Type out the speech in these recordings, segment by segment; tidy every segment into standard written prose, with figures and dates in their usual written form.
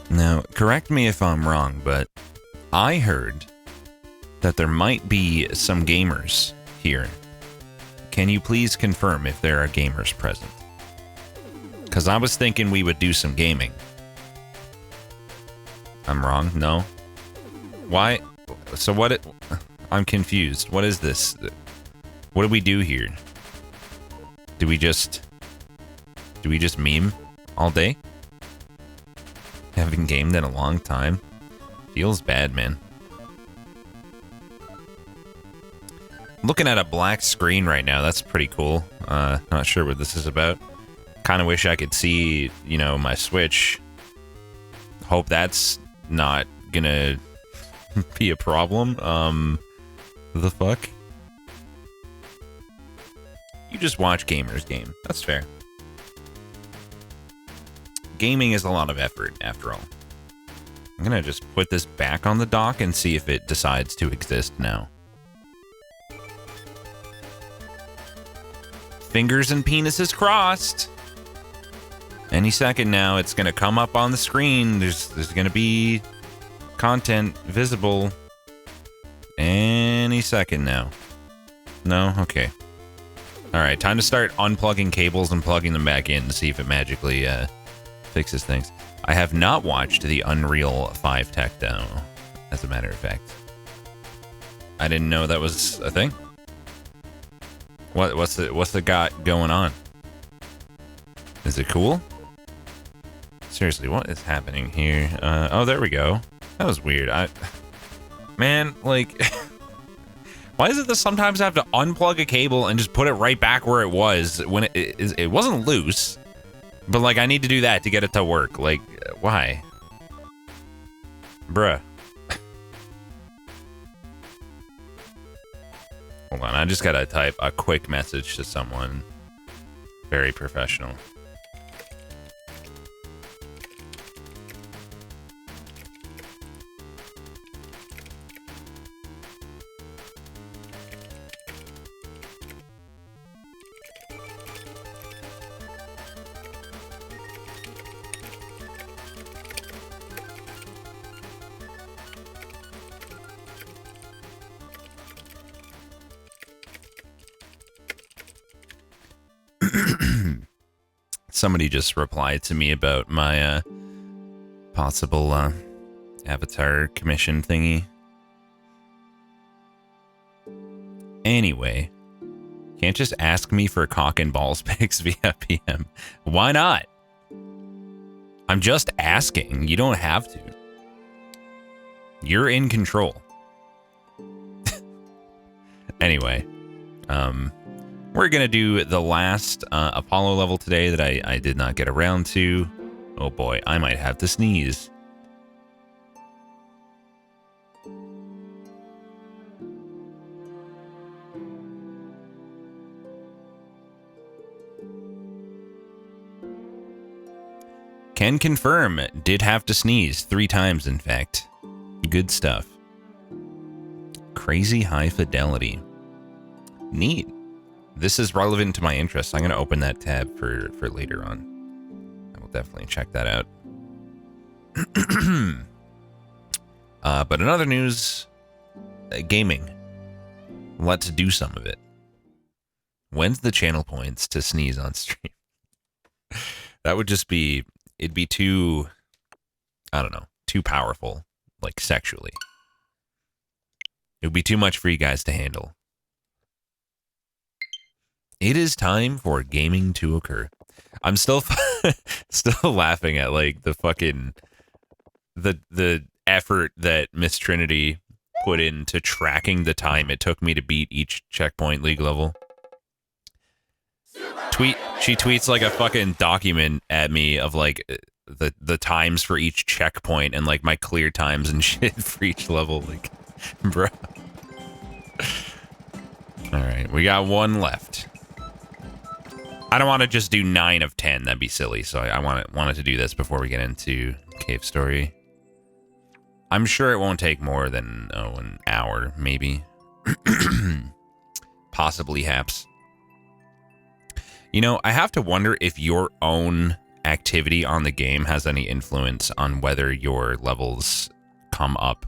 Now, correct me if I'm wrong, but I heard that there might be some gamers here. Can you please confirm if there are gamers present? Because I was thinking we would do some gaming. I'm wrong? No? Why? So what? I'm confused. What is this? What do we do here? Do we just meme all day? Haven't gamed in a long time. Feels bad, man. Looking at a black screen right now. That's pretty cool. Not sure what this is about. Kind of wish I could see, you know, my Switch. Hope that's not gonna be a problem. The fuck? You just watch gamers game. That's fair. Gaming is a lot of effort, after all. I'm gonna just put this back on the dock and see if it decides to exist now. Fingers and penises crossed. Any second now, it's gonna come up on the screen. There's gonna be content visible. Any second now. No? Okay. Alright, time to start unplugging cables and plugging them back in to see if it magically fixes things. I have not watched the Unreal 5 tech demo, as a matter of fact. I didn't know that was a thing. What's the got going on? Is it cool? Seriously, what is happening here? Oh, there we go. That was weird. Man, like, why is it that sometimes I have to unplug a cable and just put it right back where it was when it wasn't loose? But, like, I need to do that to get it to work. Like, why? Bruh. Hold on, I just gotta type a quick message to someone. Very professional. Somebody just replied to me about my possible avatar commission thingy. Anyway, can't just ask me for cock and balls pics via PM. Why not? I'm just asking. You don't have to. You're in control. Anyway, we're gonna do the last Apollo level today that I did not get around to. Oh boy, I might have to sneeze. Can confirm, did have to sneeze 3 times, in fact. Good stuff. Crazy high fidelity. Neat. This is relevant to my interests. I'm going to open that tab for later on. I will definitely check that out. But in other news, gaming. Let's do some of it. When's the channel points to sneeze on stream? That would just be, it'd be too, I don't know, too powerful, like sexually. It would be too much for you guys to handle. It is time for gaming to occur. I'm still still laughing at like the fucking the effort that Miss Trinity put into tracking the time it took me to beat each checkpoint league level. She tweets like a fucking document at me of like the times for each checkpoint and like my clear times and shit for each level. Like, bro. All right, we got one left. I don't want to just do 9 of 10. That'd be silly. So I wanted to do this before we get into Cave Story. I'm sure it won't take more than an hour, maybe. Possibly, haps. You know, I have to wonder if your own activity on the game has any influence on whether your levels come up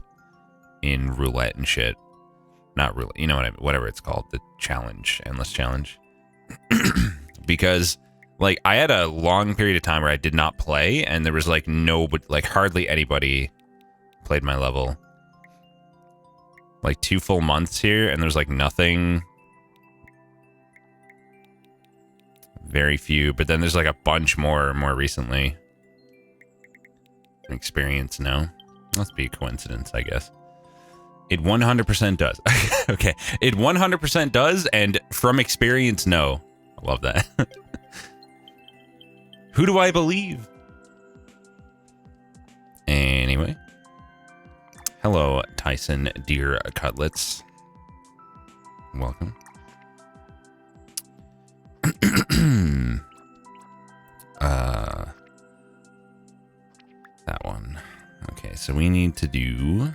in roulette and shit. Not roulette, you know what I mean? Whatever it's called, the challenge, endless challenge. Because like I had a long period of time where I did not play, and there was like hardly anybody played my level. Like 2 full months here, and there's like nothing. Very few, but then there's like a bunch more recently. Experience, no. Must be a coincidence, I guess. It 100% does. Okay, it 100% does, and from experience, no. I love that. Who do I believe? Anyway. Hello, Tyson Deer Cutlets. Welcome. That one. Okay, so we need to do...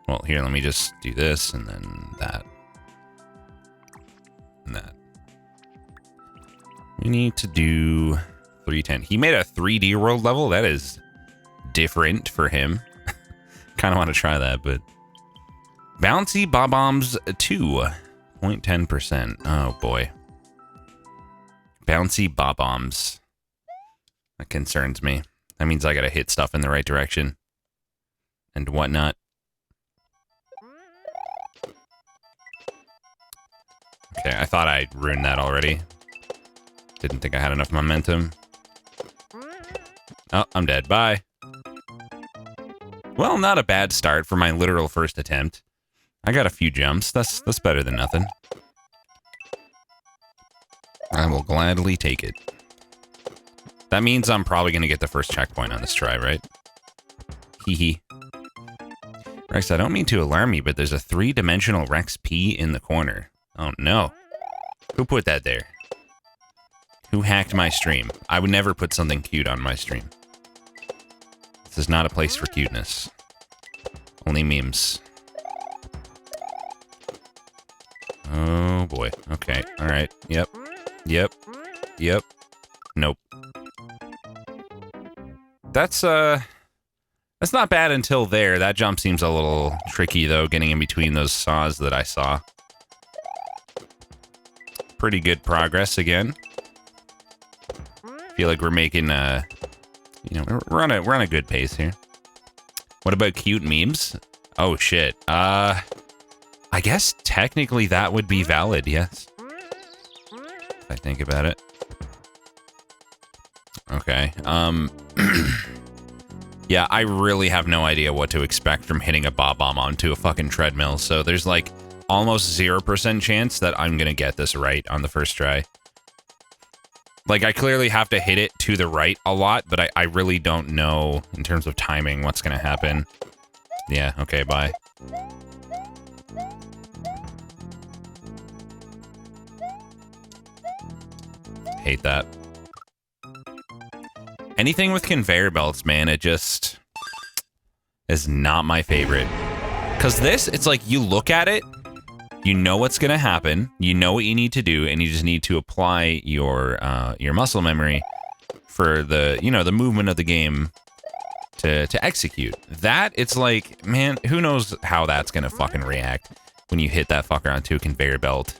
Well, here, let me just do this, and then that. And that. We need to do 310. He made a 3D world level? That is different for him. Kind of want to try that, but... Bouncy Bob-Bombs 2.10%. Oh, boy. Bouncy Bob-Bombs. That concerns me. That means I gotta hit stuff in the right direction. And whatnot. Okay, I thought I ruined that already. Didn't think I had enough momentum. Oh, I'm dead. Bye. Well, not a bad start for my literal first attempt. I got a few jumps. That's better than nothing. I will gladly take it. That means I'm probably going to get the first checkpoint on this try, right? Hee hee. Rex, I don't mean to alarm you, but there's a 3-dimensional Rex P in the corner. Oh, no. Who put that there? Who hacked my stream? I would never put something cute on my stream. This is not a place for cuteness. Only memes. Oh, boy. Okay. All right. Yep. Yep. Yep. Nope. That's not bad until there. That jump seems a little tricky, though, getting in between those saws that I saw. Pretty good progress again. Feel like we're making, we're on a good pace here. What about cute memes? Oh, shit. I guess technically that would be valid, yes. If I think about it. Okay, yeah, I really have no idea what to expect from hitting a Bob-Bomb onto a fucking treadmill, so there's like almost 0% chance that I'm gonna get this right on the first try. Like, I clearly have to hit it to the right a lot, but I really don't know in terms of timing what's gonna happen. Yeah, okay, bye. Hate that. Anything with conveyor belts, man, it just is not my favorite. Because this, it's like you look at it, you know what's going to happen, you know what you need to do, and you just need to apply your muscle memory for the, the movement of the game to execute. That, it's like, man, who knows how that's going to fucking react when you hit that fucker onto a conveyor belt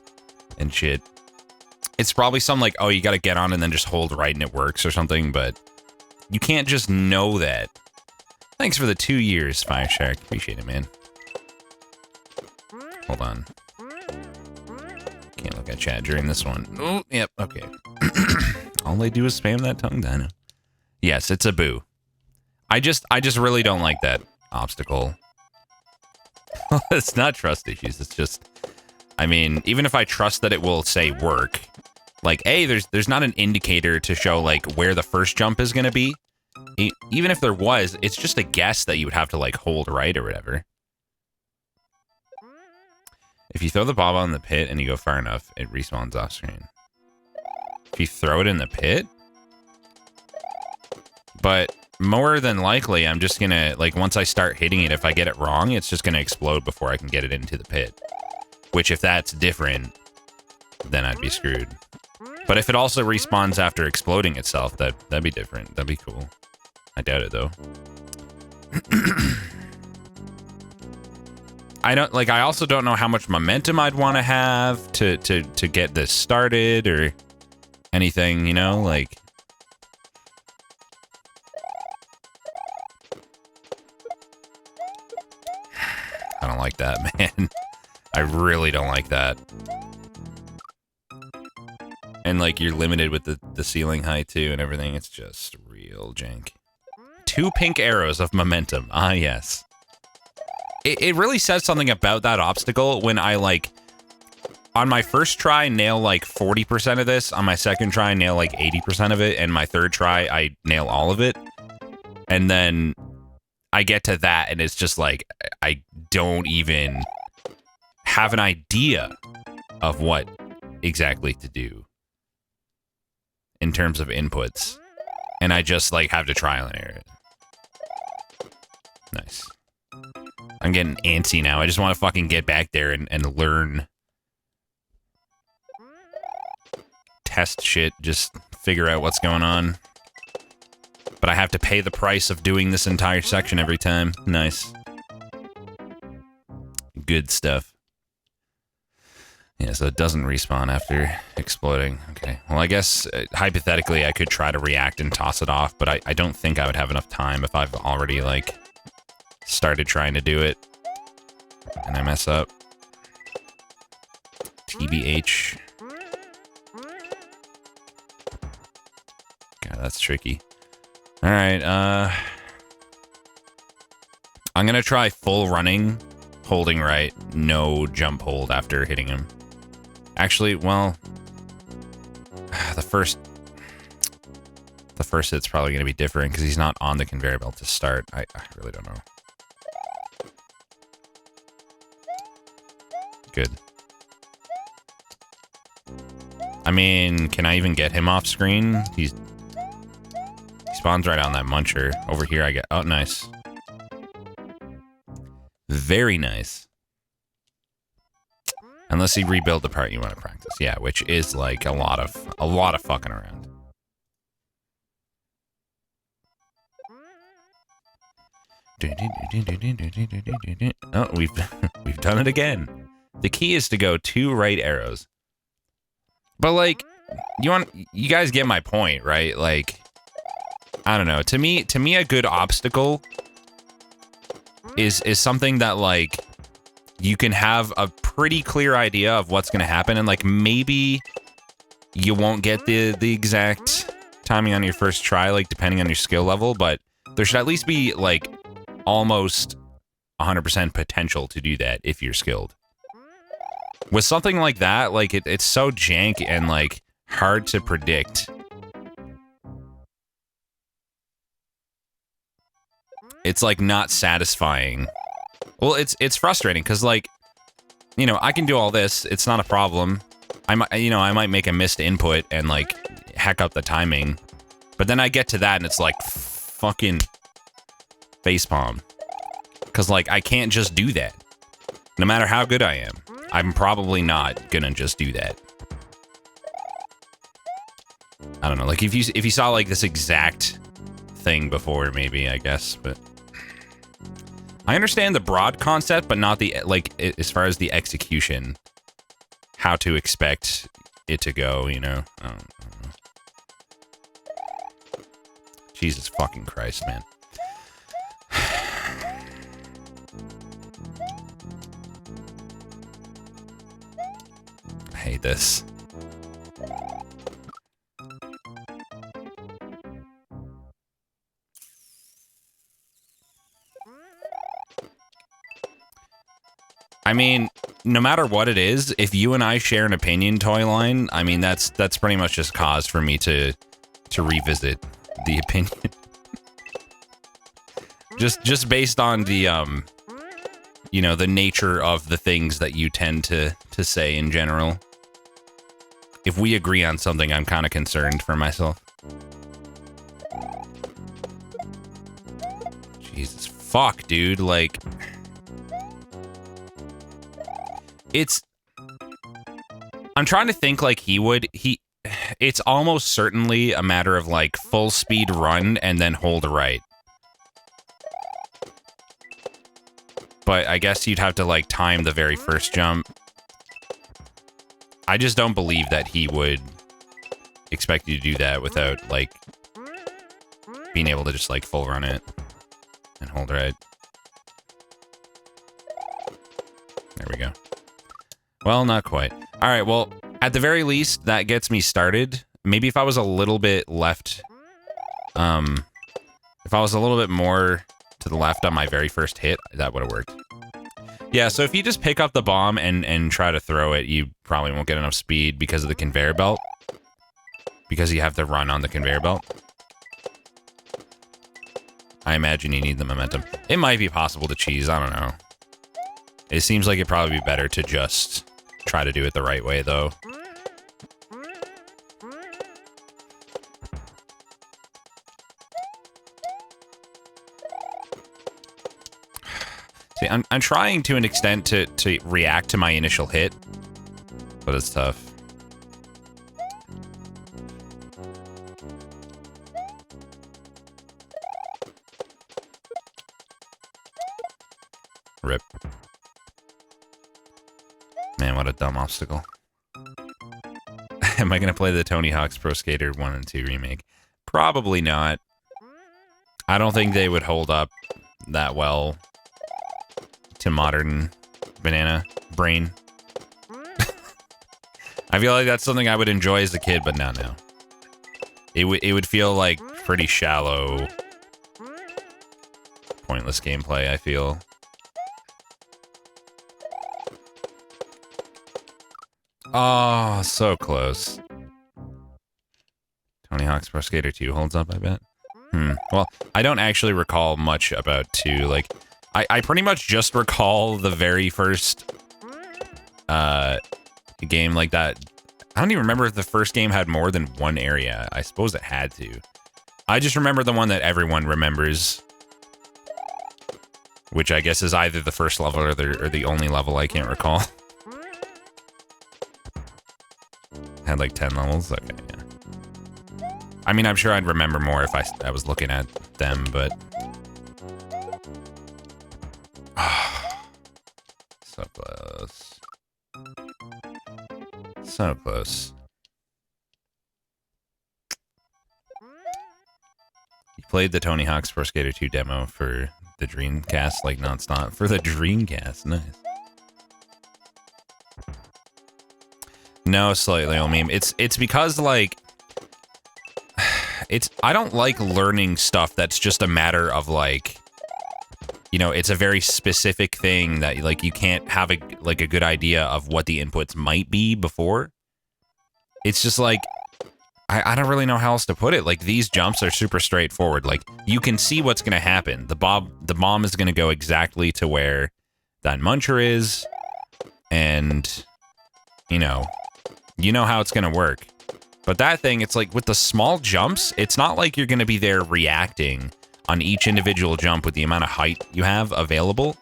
and shit. It's probably something like, oh, you got to get on and then just hold right and it works or something, but you can't just know that. Thanks for the 2 years, Fire Shark. Appreciate it, man. Hold on. Can't look at chat during this one. Oh, yep, okay. All they do is spam that tongue dino. Yes, it's a boo. I just really don't like that obstacle. It's not trust issues. It's just, I mean, even if I trust that it will say work, like, A, there's not an indicator to show, like, where the first jump is going to be. Even if there was, it's just a guess that you would have to, like, hold right or whatever. If you throw the ball in the pit and you go far enough, it respawns off screen. If you throw it in the pit? But more than likely, I'm just going to, like, once I start hitting it, if I get it wrong, it's just going to explode before I can get it into the pit. Which, if that's different, then I'd be screwed. But if it also respawns after exploding itself, that'd be different. That'd be cool. I doubt it though. I also don't know how much momentum I'd want to have to get this started or anything, you know, like. I don't like that, man. I really don't like that. And like you're limited with the ceiling height too and everything. It's just real jank. 2 pink arrows of momentum. Ah, yes. It really says something about that obstacle when I like on my first try nail like 40% of this, on my second try nail like 80% of it, and my third try I nail all of it. And then I get to that and it's just like I don't even have an idea of what exactly to do in terms of inputs. And I just like have to trial and error it. Nice. I'm getting antsy now. I just want to fucking get back there and learn. Test shit, just figure out what's going on. But I have to pay the price of doing this entire section every time. Nice. Good stuff. Yeah, so it doesn't respawn after exploding. Okay, well I guess hypothetically I could try to react and toss it off, but I don't think I would have enough time if I've already like started trying to do it and I mess up. TBH. God, that's tricky. All right, I'm gonna try full running, holding right, no jump hold after hitting him. Actually, well, the first hit's probably gonna be different because he's not on the conveyor belt to start. I really don't know. Good. I mean, can I even get him off screen? He spawns right on that muncher. Over here I get... Oh, nice. Very nice. Unless you rebuild the part you want to practice. Yeah, which is like a lot of fucking around. Oh, we've done it again. The key is to go 2 right arrows. But like, you guys get my point, right? Like, I don't know. To me a good obstacle is something that like you can have a pretty clear idea of what's going to happen, and like maybe you won't get the exact timing on your first try, like depending on your skill level, but there should at least be like almost 100% potential to do that if you're skilled. With something like that, like it's so jank and like hard to predict. It's like not satisfying. Well, it's frustrating because like, you know, I can do all this. It's not a problem. I might make a missed input and like hack up the timing, but then I get to that and it's like fucking facepalm. Because like I can't just do that. No matter how good I am, I'm probably not gonna just do that. I don't know. Like if you saw like this exact thing before, maybe, I guess, but I understand the broad concept, but not the like as far as the execution, how to expect it to go, you know. I don't know. Jesus fucking Christ, man. I hate this. I mean, no matter what it is, if you and I share an opinion, Toyline, I mean that's pretty much just cause for me to revisit the opinion. just based on the you know, the nature of the things that you tend to say in general. If we agree on something, I'm kind of concerned for myself. Jesus fuck, dude, like I'm trying to think like he would. it's almost certainly a matter of like full speed run and then hold right. But I guess you'd have to like time the very first jump. I just don't believe that he would expect you to do that without like being able to just like full run it and hold right. There we go. Well, not quite. All right, well, at the very least, that gets me started. Maybe if I was a little bit left, if I was a little bit more to the left on my very first hit, that would have worked. Yeah, so if you just pick up the bomb and try to throw it, you probably won't get enough speed because of the conveyor belt. Because you have to run on the conveyor belt. I imagine you need the momentum. It might be possible to cheese, I don't know. It seems like it'd probably be better to just try to do it the right way, though. See, I'm trying to an extent to react to my initial hit, but it's tough. Rip. Man, what a dumb obstacle. Am I going to play the Tony Hawk's Pro Skater 1 and 2 remake? Probably not. I don't think they would hold up that well to modern banana brain. I feel like that's something I would enjoy as a kid, but not now. It would feel like pretty shallow, pointless gameplay, I feel. Oh, so close. Tony Hawk's Pro Skater 2 holds up, I bet. Well, I don't actually recall much about 2. Like, I pretty much just recall the very first game like that. I don't even remember if the first game had more than one area. I suppose it had to. I just remember the one that everyone remembers, which I guess is either the first level or the only level. I can't recall. Had like 10 levels? Okay, yeah. I mean, I'm sure I'd remember more if I was looking at them, but... So close. So close. You played the Tony Hawk's Pro Skater 2 demo for the Dreamcast, like nonstop. For the Dreamcast, nice. No, slightly old meme. It's because like I don't like learning stuff that's just a matter of like, you know, it's a very specific thing that like you can't have a good idea of what the inputs might be before. It's just like I don't really know how else to put it. Like these jumps are super straightforward. Like you can see what's gonna happen. The bomb is gonna go exactly to where that muncher is, and you know how it's gonna work. But that thing, it's like with the small jumps, it's not like you're gonna be there reacting on each individual jump with the amount of height you have available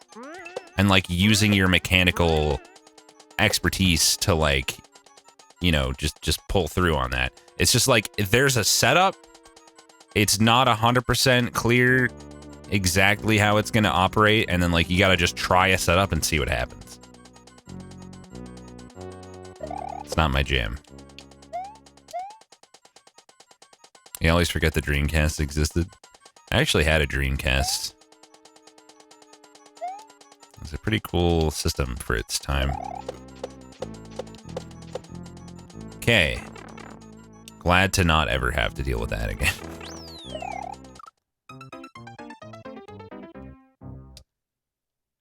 and like using your mechanical expertise to like, you know, just pull through on that. It's just like there's a setup. It's not 100% clear exactly how it's gonna operate, and then like you gotta just try a setup and see what happens. Not my jam. You always forget the Dreamcast existed. I actually had a Dreamcast. It was a pretty cool system for its time. Okay. Glad to not ever have to deal with that again.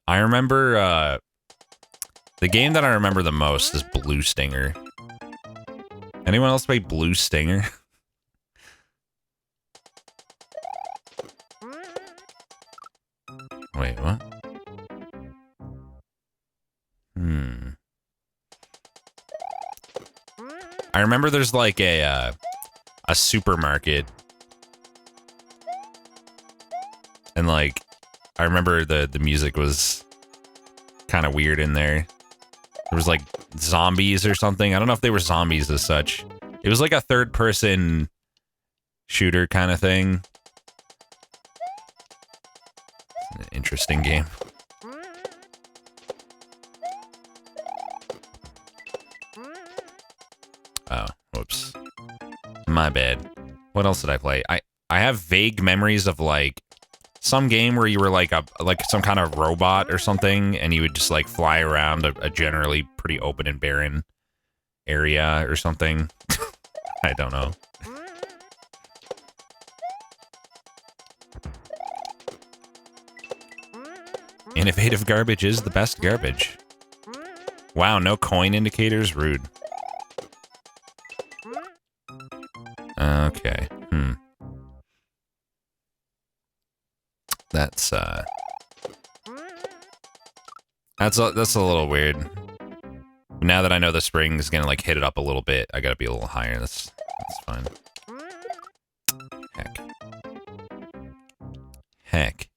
I remember, the game that I remember the most is Blue Stinger. Anyone else play Blue Stinger? Wait, what? I remember there's like a supermarket. And like, I remember the music was kind of weird in there. There was like zombies or something. I don't know if they were zombies as such. It was like a third-person shooter kind of thing. It's an interesting game. Oh, whoops. My bad. What else did I play? I have vague memories of like some game where you were like some kind of robot or something, and you would just like fly around a generally pretty open and barren area or something. I don't know. Innovative garbage is the best garbage. Wow, no coin indicators? Rude. Okay. That's a little weird. Now that I know the spring is gonna like hit it up a little bit, I gotta be a little higher. That's fine. Heck.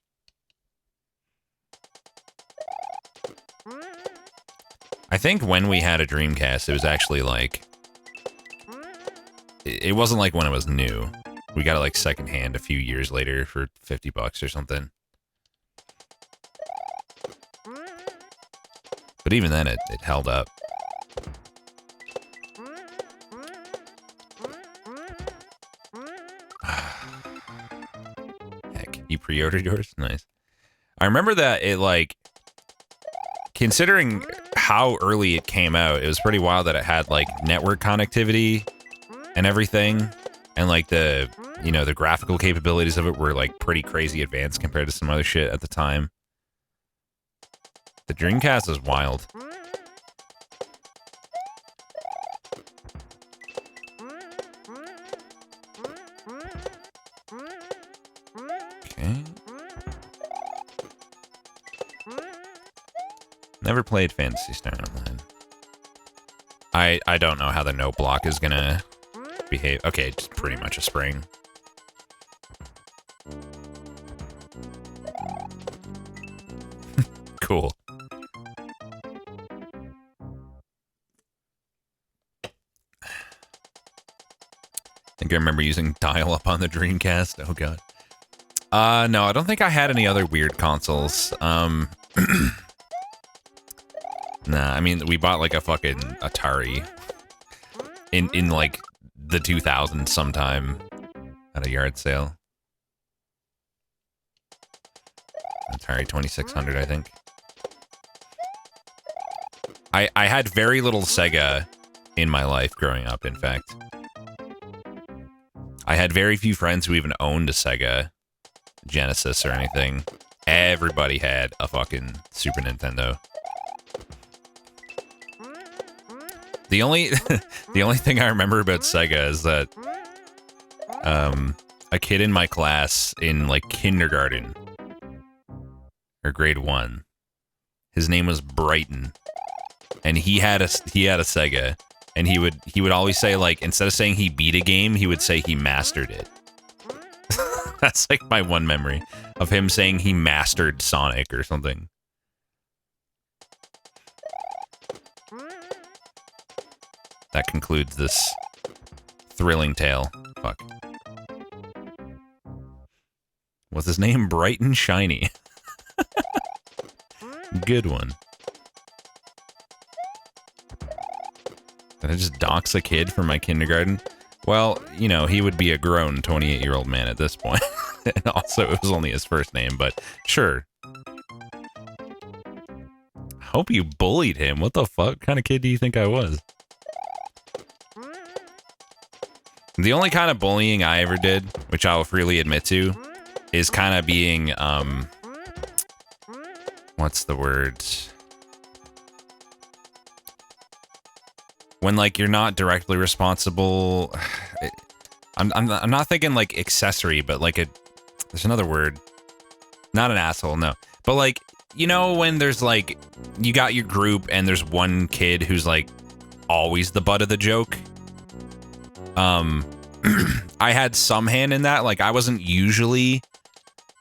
I think when we had a Dreamcast, it was actually like... It wasn't like when it was new. We got it like secondhand a few years later for $50 or something. But even then, it held up. Heck, you pre-ordered yours? Nice. I remember that it like... Considering how early it came out, it was pretty wild that it had like network connectivity and everything, and like the, you know, the graphical capabilities of it were like pretty crazy advanced compared to some other shit at the time. The Dreamcast is wild. Okay. Never played Phantasy Star Online. I don't know how the note block is gonna behave. Okay, it's pretty much a spring. Cool. I think I remember using dial-up on the Dreamcast. Oh god. No, I don't think I had any other weird consoles. Nah, I mean, we bought like a fucking Atari in like the 2000s sometime at a yard sale. Atari 2600, I think. I had very little Sega in my life growing up, in fact. I had very few friends who even owned a Sega Genesis or anything. Everybody had a fucking Super Nintendo. The only thing I remember about Sega is that a kid in my class in like kindergarten or grade 1, his name was Brighton, and he had a Sega, and he would always say, like, instead of saying he beat a game, he would say he mastered it. That's like my one memory of him saying he mastered Sonic or something. That concludes this thrilling tale. Fuck. Was his name Bright and Shiny? Good one. Did I just dox a kid from my kindergarten? Well, you know, he would be a grown 28-year-old man at this point. And also, it was only his first name, but sure. Hope you bullied him. What the fuck? What kind of kid do you think I was? The only kind of bullying I ever did, which I'll freely admit to, is kind of being, what's the word? When, like, you're not directly responsible. I'm not thinking, like, accessory, but, like, there's another word. Not an asshole, no. But, like, you know when there's, like, you got your group and there's one kid who's, like, always the butt of the joke? I had some hand in that. Like, I wasn't usually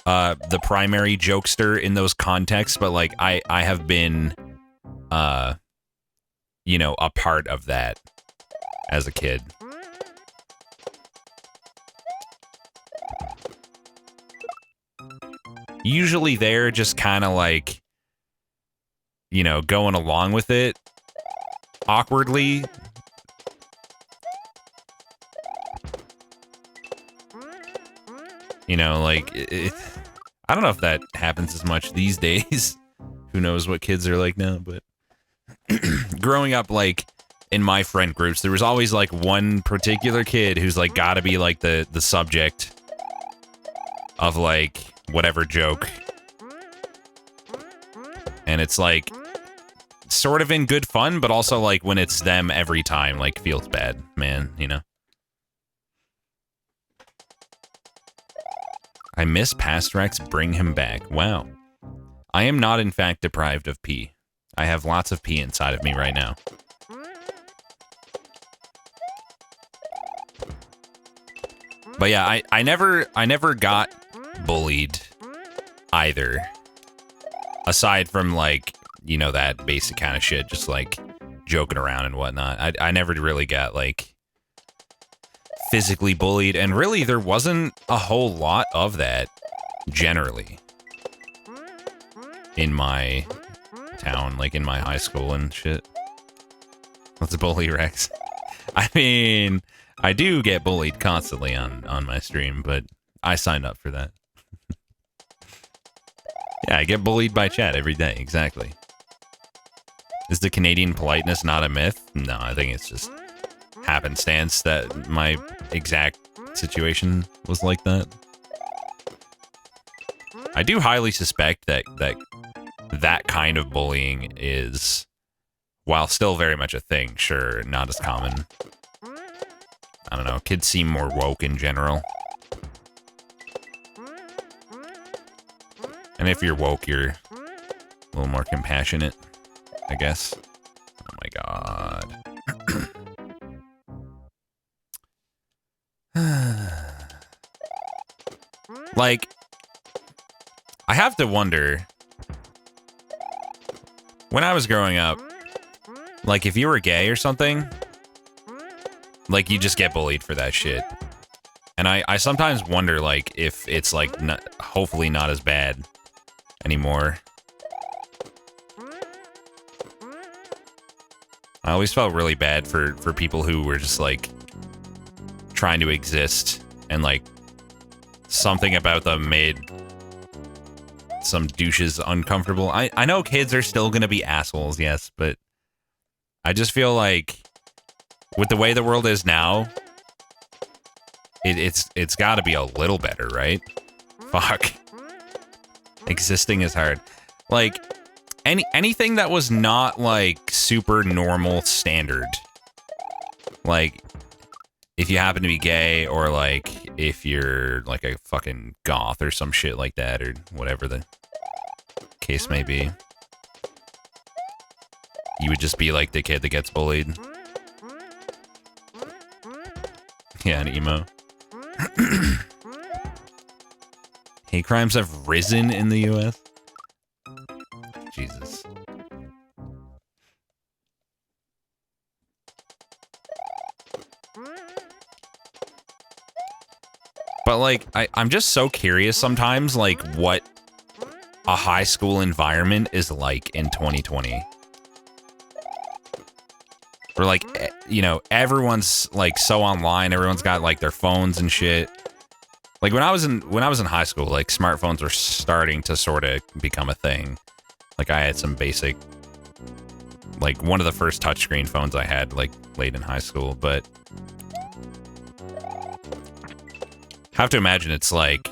the primary jokester in those contexts, but like I have been you know, a part of that as a kid. usually there just kind of like, you know, going along with it awkwardly. You know, like, I don't know if that happens as much these days. Who knows what kids are like now, but growing up, like, in my friend groups, there was always, like, one particular kid who's, like, gotta be, like, the subject of, like, whatever joke. And it's, like, sort of in good fun, but also, like, when it's them every time, like, feels bad, man, you know? I miss past Rex, bring him back. Wow. I am not, in fact, deprived of pee. I have lots of pee inside of me right now. But yeah, I never got bullied either. Aside from, like, you know, that basic kind of shit, just like joking around and whatnot. I never really got, like, physically bullied, and really there wasn't a whole lot of that generally in my town, like in my high school and shit. Let's bully Rex. I mean, I do get bullied constantly on my stream, but I signed up for that. Yeah, I get bullied by chat every day, exactly. Is the Canadian politeness not a myth? No, I think it's just happenstance that my exact situation was like that. I do highly suspect that kind of bullying is, while still very much a thing, sure, not as common. I don't know, kids seem more woke in general. And if you're woke, you're a little more compassionate, I guess. Oh my god. Like, I have to wonder, when I was growing up, like, if you were gay or something, like, you just get bullied for that shit. And I sometimes wonder, like, if it's, like, hopefully not as bad anymore. I always felt really bad for people who were just, like, trying to exist, and, like, something about them made some douches uncomfortable. I know kids are still gonna be assholes, yes, but I just feel like with the way the world is now, it's gotta be a little better, right? Fuck. Existing is hard. Like, anything that was not, like, super normal standard. Like, if you happen to be gay, or, like, if you're, like, a fucking goth or some shit like that, or whatever the case may be, you would just be, like, the kid that gets bullied. Yeah, an emo. Hate crimes have risen in the US? Jesus. But, like, I'm just so curious sometimes, like, what a high school environment is like in 2020. Where, like, you know, everyone's, like, so online, everyone's got, like, their phones and shit. Like, when I was in high school, like, smartphones were starting to sort of become a thing. Like, I had some basic, like, one of the first touchscreen phones I had, like, late in high school, but I have to imagine it's, like,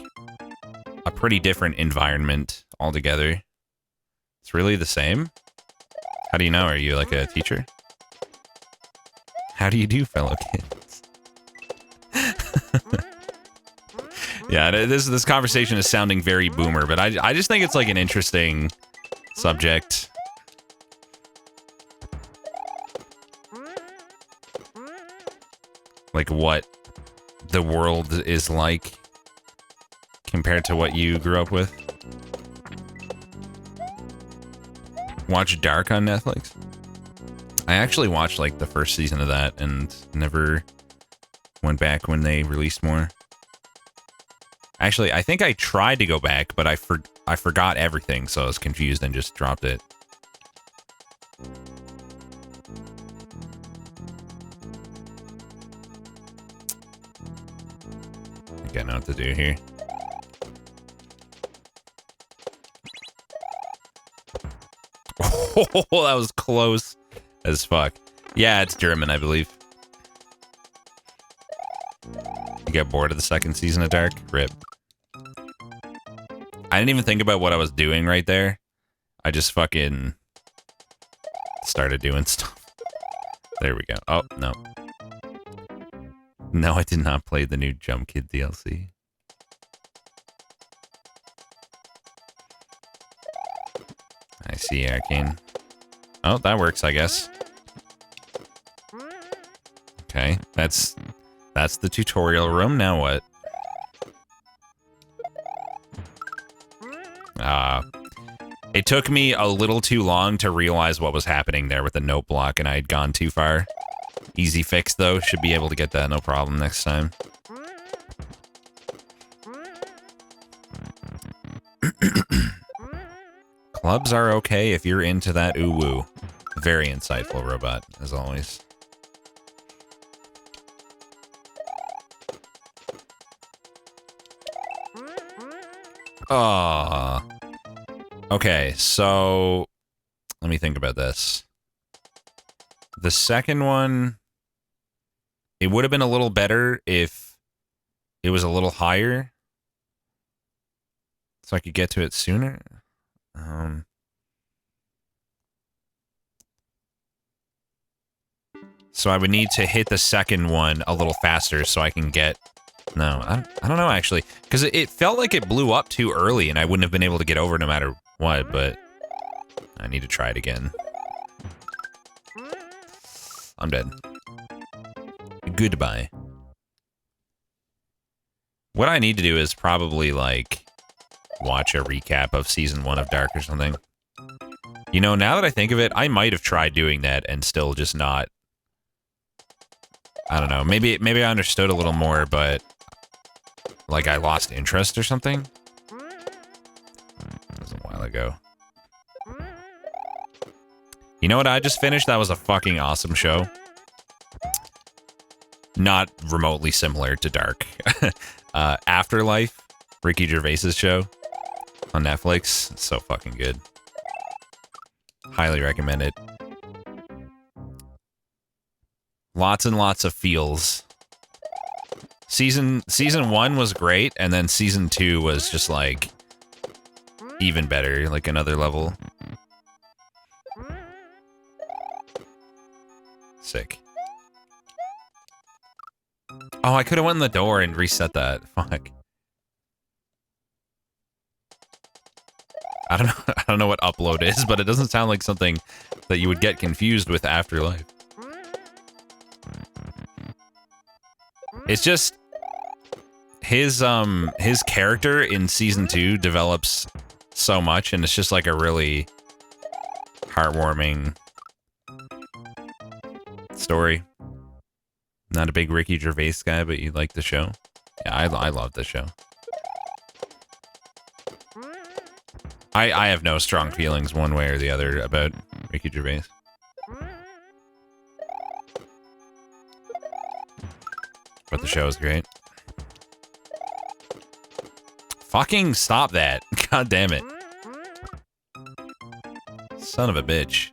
a pretty different environment altogether. It's really the same? How do you know? Are you, like, a teacher? How do you do, fellow kids? Yeah, this conversation is sounding very boomer, but I just think it's, like, an interesting subject. Like, what the world is like compared to what you grew up with. Watch Dark on Netflix? I actually watched, like, the first season of that and never went back when they released more. Actually, I think I tried to go back, but I forgot everything, so I was confused and just dropped it. I think I know what to do here. Oh, that was close as fuck. Yeah, it's German, I believe. You get bored of the second season of Dark? Rip. I didn't even think about what I was doing right there. I just fucking started doing stuff. There we go. Oh, no. No, I did not play the new Jump Kid DLC. I see, Arcane. Oh, that works, I guess. Okay, that's the tutorial room. Now what? It took me a little too long to realize what was happening there with the note block, and I had gone too far. Easy fix, though. Should be able to get that no problem next time. Clubs are okay if you're into that ooh-woo. Very insightful robot, as always. Okay, so let me think about this. The second one, it would have been a little better if it was a little higher, so I could get to it sooner. So I would need to hit the second one a little faster so I can get... No, I don't know, actually. Because it felt like it blew up too early, and I wouldn't have been able to get over no matter what, but... I need to try it again. I'm dead. Goodbye. What I need to do is probably, like, watch a recap of Season 1 of Dark or something. You know, now that I think of it, I might have tried doing that and still just not... I don't know. Maybe I understood a little more, but... like, I lost interest or something? That was a while ago. You know what I just finished? That was a fucking awesome show. Not remotely similar to Dark. Afterlife, Ricky Gervais's show on Netflix. So fucking good. Highly recommend it. Lots and lots of feels. Season 1 was great, and then Season 2 was just like even better, like another level. Sick. Oh, I could have went in the door and reset that. Fuck. I don't know what upload is, but it doesn't sound like something that you would get confused with Afterlife. It's just his character in Season 2 develops so much, and it's just like a really heartwarming story. Not a big Ricky Gervais guy, but you like the show? Yeah, I love the show. I have no strong feelings one way or the other about Ricky Gervais. But the show is great. Fucking stop that. God damn it. Son of a bitch.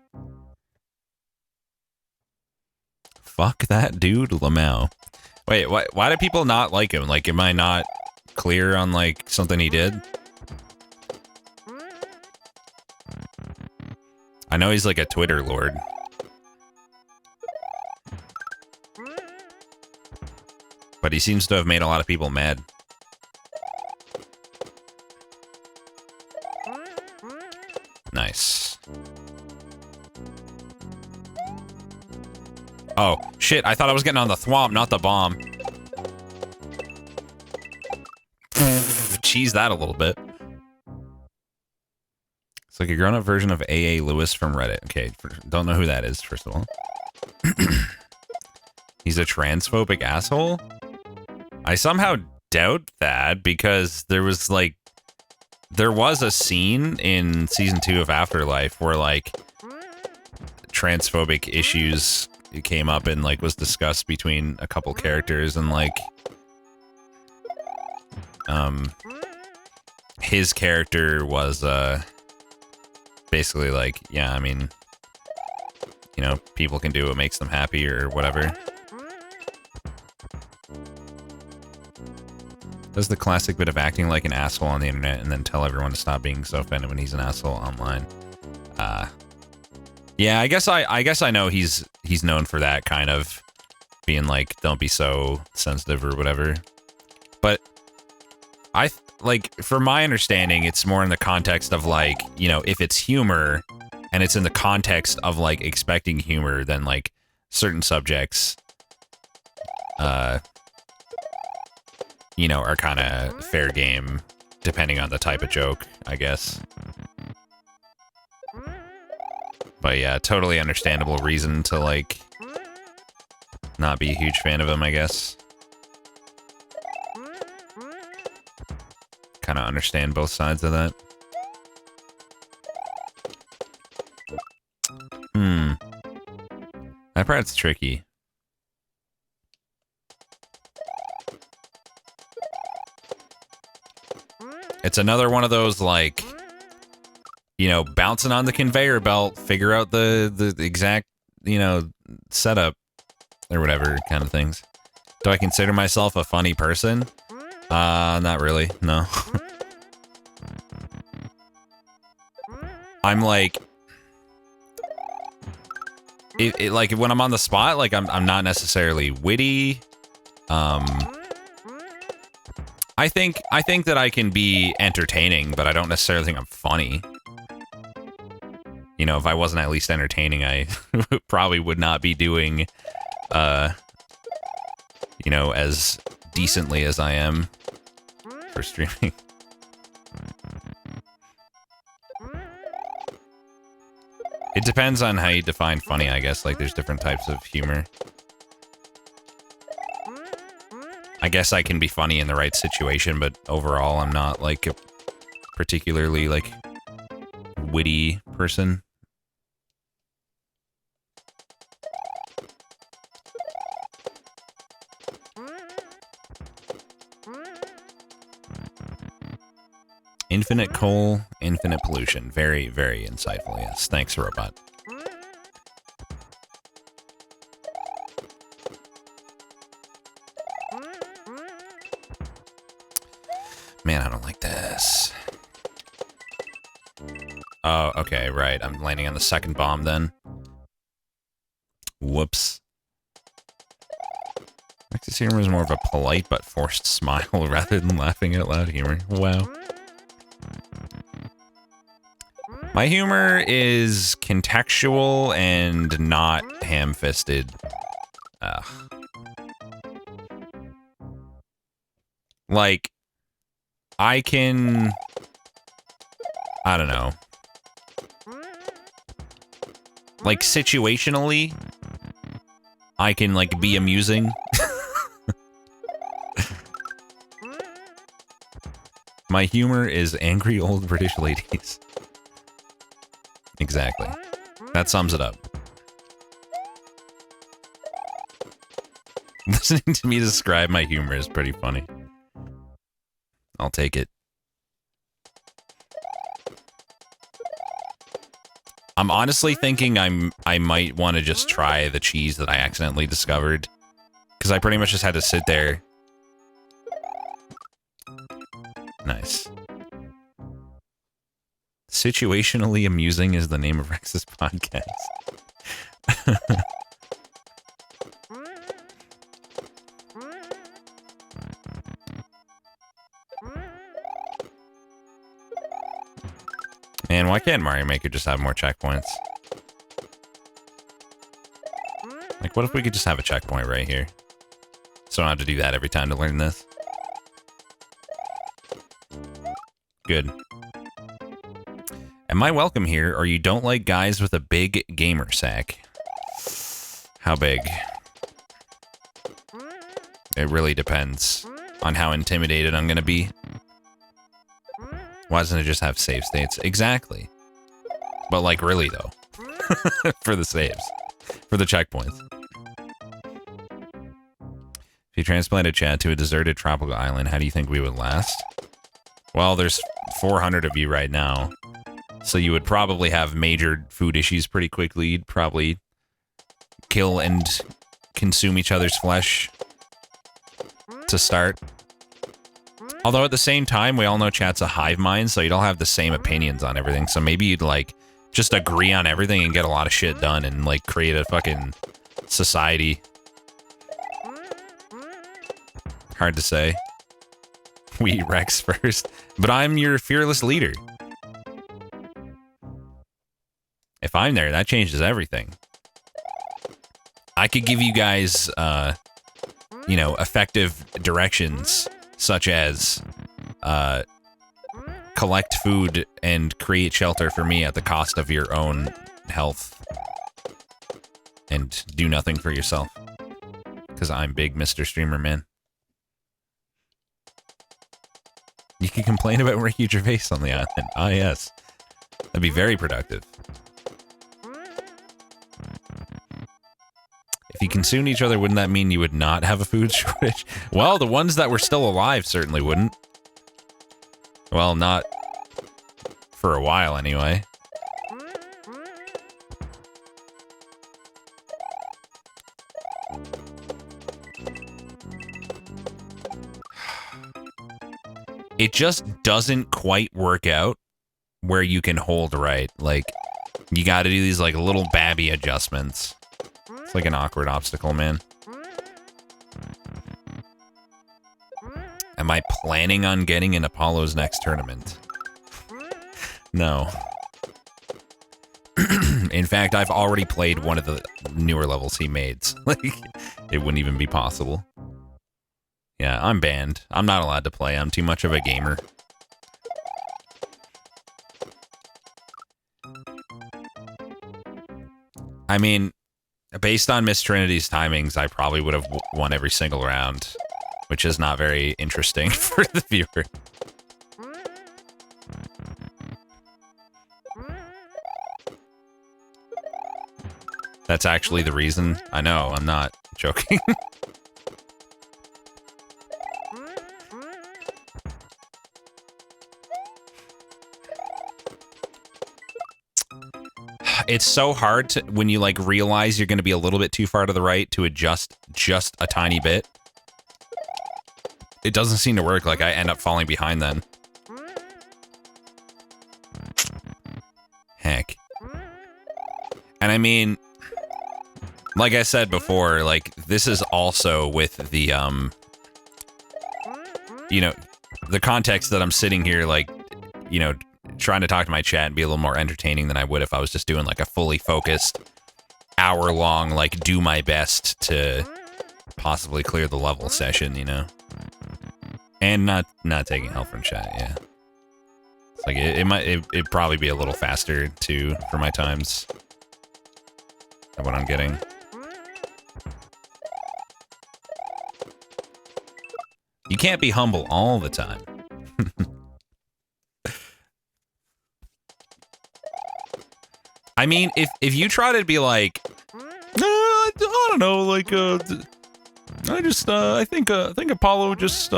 Fuck that dude, Lamau. Wait, why do people not like him? Like, am I not clear on, like, something he did? I know he's like a Twitter lord. But he seems to have made a lot of people mad. Nice. Oh, shit, I thought I was getting on the thwomp, not the bomb. Cheese that a little bit. It's like a grown-up version of A.A. Lewis from Reddit. Okay, don't know who that is, first of all. He's a transphobic asshole? I somehow doubt that, because there was a scene in season 2 of Afterlife where like transphobic issues came up and like was discussed between a couple characters, and like his character was basically like, yeah, I mean, you know, people can do what makes them happy or whatever. Does the classic bit of acting like an asshole on the internet and then tell everyone to stop being so offended when he's an asshole online. Yeah, I guess I know he's known for that, kind of being like, don't be so sensitive or whatever. But like, from my understanding, it's more in the context of like, you know, if it's humor and it's in the context of like expecting humor, then like certain subjects, you know, are kind of fair game depending on the type of joke, I guess. But yeah, totally understandable reason to like not be a huge fan of him, I guess. Kind of understand both sides of that. That part's tricky. It's another one of those, like, you know, bouncing on the conveyor belt, figure out the exact, you know, setup or whatever kind of things. Do I consider myself a funny person? Not really, no. I'm like, like when I'm on the spot, like I'm not necessarily witty. I think that I can be entertaining, but I don't necessarily think I'm funny. You know, if I wasn't at least entertaining, I probably would not be doing, you know, as decently as I am for streaming. It depends on how you define funny, I guess. Like, there's different types of humor. I guess I can be funny in the right situation, but overall, I'm not, like, a particularly, like, witty person. Infinite coal, infinite pollution. Very, very insightful, yes. Thanks, Robot. Man, I don't like this. Oh, okay, right. I'm landing on the second bomb then. Whoops. Nexus humor is more of a polite but forced smile rather than laughing out loud humor. Wow. My humor is contextual and not ham-fisted. Like, I can... I don't know. Like, situationally, I can, like, be amusing. My humor is angry old British ladies. Exactly. That sums it up. Listening to me describe my humor is pretty funny. I'll take it. I'm honestly thinking I might want to just try the cheese that I accidentally discovered. Because I pretty much just had to sit there. Nice. Situationally amusing is the name of Rex's podcast. Man, why can't Mario Maker just have more checkpoints? Like, what if we could just have a checkpoint right here? So I don't have to do that every time to learn this. Good. Am I welcome here, or you don't like guys with a big gamer sack? How big? It really depends. on how intimidated I'm gonna be. Why doesn't it just have save states? Exactly. But like really though. For the saves. For the checkpoints. If you transplanted Chad to a deserted tropical island, how do you think we would last? Well, there's 400 of you right now. So you would probably have major food issues pretty quickly. You'd probably kill and consume each other's flesh to start. Although at the same time, we all know chat's a hive mind, so you'd all have the same opinions on everything. So maybe you'd like just agree on everything and get a lot of shit done and like create a fucking society. Hard to say. We eat Rex first. But I'm your fearless leader. If I'm there, that changes everything. I could give you guys, you know, effective directions, such as, collect food and create shelter for me at the cost of your own health. And do nothing for yourself. Because I'm big Mr. Streamer Man. You can complain about Ricky Gervais on the island. Ah, yes. That'd be very productive. If you consumed each other, wouldn't that mean you would not have a food shortage? Well, the ones that were still alive certainly wouldn't. Well, not for a while, anyway. It just doesn't quite work out where you can hold right. Like, you gotta do these, like, little babby adjustments. It's like an awkward obstacle, man. Am I planning on getting in Apollo's next tournament? No. In fact, I've already played one of the newer levels he made. Like, it wouldn't even be possible. Yeah, I'm banned. I'm not allowed to play. I'm too much of a gamer. I mean, based on Miss Trinity's timings, I probably would have won every single round, which is not very interesting for the viewer. That's actually the reason. I know, I'm not joking. It's so hard to, when you like realize you're going to be a little bit too far to the right, to adjust just a tiny bit. It doesn't seem to work. Like, I end up falling behind then. Heck. And I mean, like I said before, like, this is also with the, you know, the context that I'm sitting here, like, you know, trying to talk to my chat and be a little more entertaining than I would if I was just doing like a fully focused hour-long, like, do my best to possibly clear the level session, you know? And not taking help from chat, yeah. It's like, it'd probably be a little faster, too, for my times. Than what I'm getting. You can't be humble all the time. I mean, if you try to be like, I don't know, like, I think Apollo just, you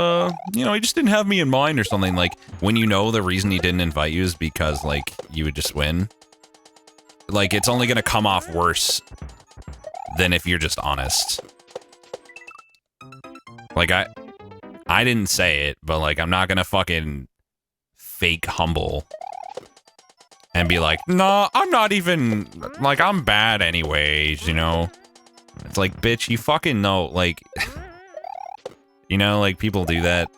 know, he just didn't have me in mind or something. Like, when you know the reason he didn't invite you is because, like, you would just win. Like, it's only gonna come off worse than if you're just honest. Like, I didn't say it, but, like, I'm not gonna fucking fake humble and be like, nah, I'm not even, like, I'm bad anyways, you know? It's like, bitch, you fucking know, like, you know, like, people do that.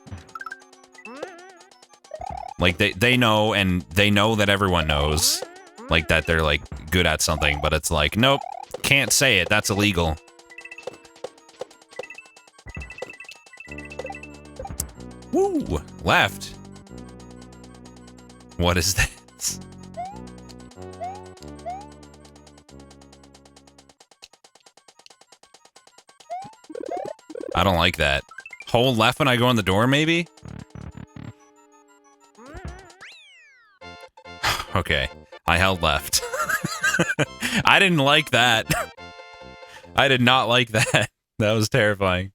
Like, they know, and they know that everyone knows, like, that they're, like, good at something, but it's like, nope, can't say it, that's illegal. Woo! Left. What is this? I don't like that. Hold left when I go in the door, maybe? Okay, I held left. I didn't like that. I did not like that. That was terrifying.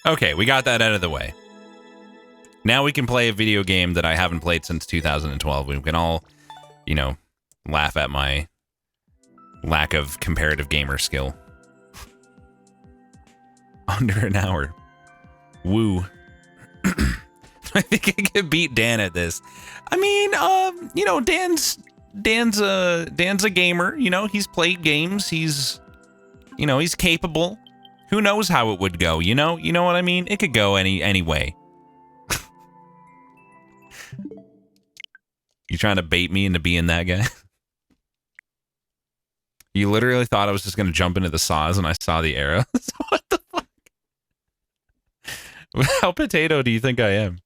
Okay, we got that out of the way. Now we can play a video game that I haven't played since 2012. We can all, you know, laugh at my lack of comparative gamer skill. Under an hour. Woo. I think I could beat Dan at this. I mean, you know, Dan's a gamer. You know, he's played games. He's capable. Who knows how it would go? You know what I mean? It could go any way. You trying to bait me into being that guy? You literally thought I was just gonna jump into the saws when I saw the arrows. What the fuck? How potato do you think I am?